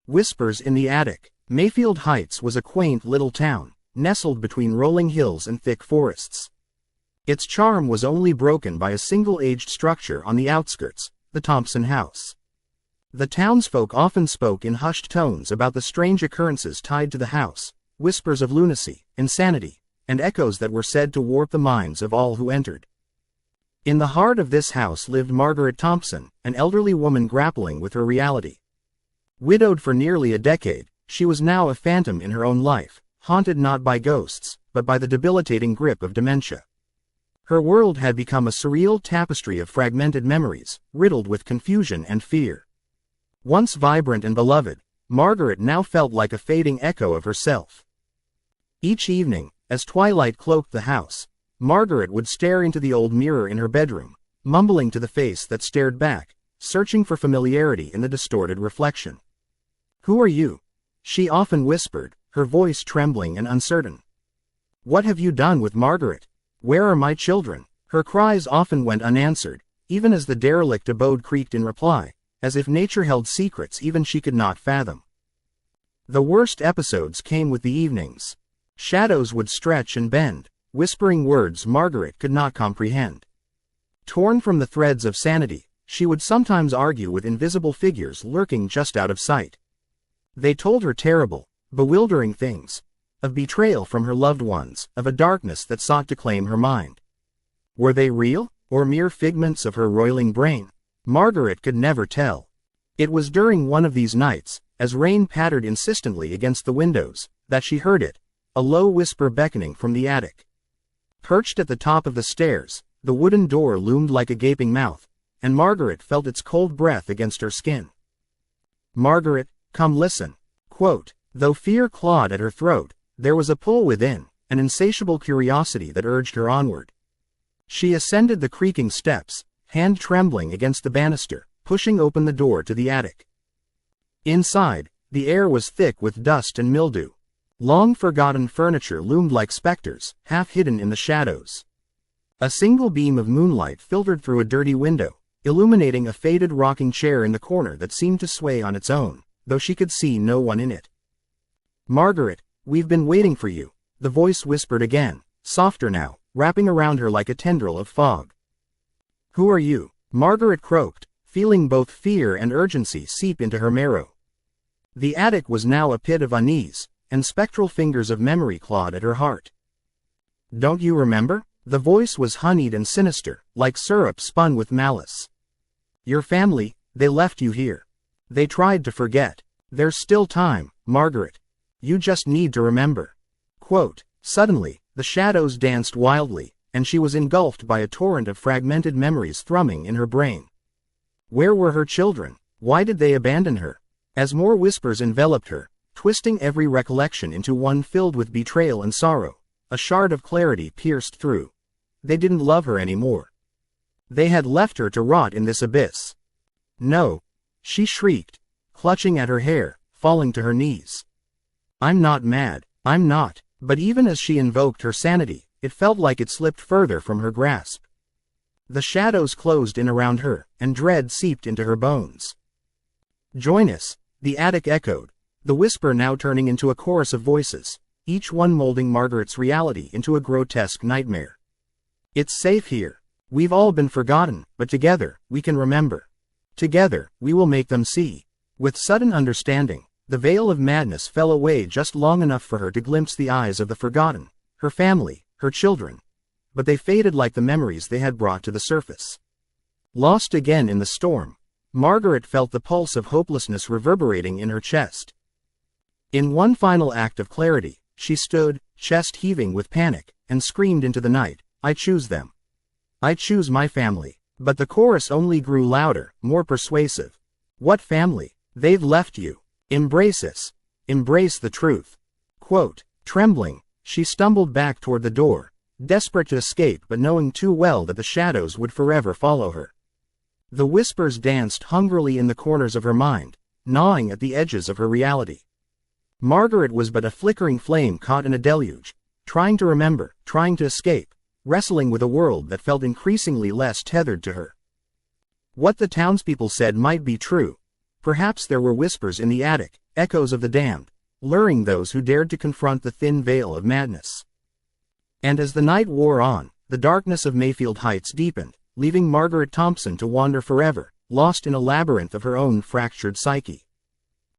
Whispers in the Attic. Mayfield Heights was a quaint little town, nestled between rolling hills and thick forests. Its charm was only broken by a single aged structure on the outskirts, the Thompson house. The townsfolk often spoke in hushed tones about the strange occurrences tied to the house, whispers of lunacy, insanity, and echoes that were said to warp the minds of all who entered. In the heart of this house lived Margaret Thompson, an elderly woman grappling with her reality. Widowed for nearly a decade, she was now a phantom in her own life, haunted not by ghosts, but by the debilitating grip of dementia. Her world had become a surreal tapestry of fragmented memories, riddled with confusion and fear. Once vibrant and beloved, Margaret now felt like a fading echo of herself. Each evening, as twilight cloaked the house, Margaret would stare into the old mirror in her bedroom, mumbling to the face that stared back, searching for familiarity in the distorted reflection. "Who are you?" she often whispered, her voice trembling and uncertain. "What have you done with Margaret? Where are my children?" Her cries often went unanswered, even as the derelict abode creaked in reply, as if nature held secrets even she could not fathom. The worst episodes came with the evenings. Shadows would stretch and bend, whispering words Margaret could not comprehend. Torn from the threads of sanity, she would sometimes argue with invisible figures lurking just out of sight. They told her terrible, bewildering things, of betrayal from her loved ones, of a darkness that sought to claim her mind. Were they real, or mere figments of her roiling brain? Margaret could never tell. It was during one of these nights, as rain pattered insistently against the windows, that she heard it, a low whisper beckoning from the attic. Perched at the top of the stairs, the wooden door loomed like a gaping mouth, and Margaret felt its cold breath against her skin. "Margaret, come listen." Quote, though fear clawed at her throat, there was a pull within, an insatiable curiosity that urged her onward. She ascended the creaking steps, hand trembling against the banister, pushing open the door to the attic. Inside, the air was thick with dust and mildew. Long-forgotten furniture loomed like specters, half hidden in the shadows. A single beam of moonlight filtered through a dirty window, illuminating a faded rocking chair in the corner that seemed to sway on its own, though she could see no one in it. "Margaret, we've been waiting for you," the voice whispered again, softer now, wrapping around her like a tendril of fog. "Who are you?" Margaret croaked, feeling both fear and urgency seep into her marrow. The attic was now a pit of unease, and spectral fingers of memory clawed at her heart. "Don't you remember?" The voice was honeyed and sinister, like syrup spun with malice. "Your family, they left you here. They tried to forget. There's still time, Margaret. You just need to remember." Quote, suddenly, the shadows danced wildly, and she was engulfed by a torrent of fragmented memories thrumming in her brain. Where were her children? Why did they abandon her? As more whispers enveloped her, twisting every recollection into one filled with betrayal and sorrow, a shard of clarity pierced through. They didn't love her anymore. They had left her to rot in this abyss. "No," she shrieked, clutching at her hair, falling to her knees. "I'm not mad, I'm not." But even as she invoked her sanity, it felt like it slipped further from her grasp. The shadows closed in around her, and dread seeped into her bones. "Join us," the attic echoed, the whisper now turning into a chorus of voices, each one molding Margaret's reality into a grotesque nightmare. "It's safe here. We've all been forgotten, but together, we can remember. Together, we will make them see." With sudden understanding, the veil of madness fell away just long enough for her to glimpse the eyes of the forgotten, her family, her children. But they faded like the memories they had brought to the surface. Lost again in the storm, Margaret felt the pulse of hopelessness reverberating in her chest. In one final act of clarity, she stood, chest heaving with panic, and screamed into the night, "I choose them. I choose my family." But the chorus only grew louder, more persuasive. "What family? They've left you. Embrace us. Embrace the truth." Quote, trembling, she stumbled back toward the door, desperate to escape but knowing too well that the shadows would forever follow her. The whispers danced hungrily in the corners of her mind, gnawing at the edges of her reality. Margaret was but a flickering flame caught in a deluge, trying to remember, trying to escape, wrestling with a world that felt increasingly less tethered to her. What the townspeople said might be true. Perhaps there were whispers in the attic, echoes of the damned, luring those who dared to confront the thin veil of madness. And as the night wore on, the darkness of Mayfield Heights deepened, leaving Margaret Thompson to wander forever, lost in a labyrinth of her own fractured psyche.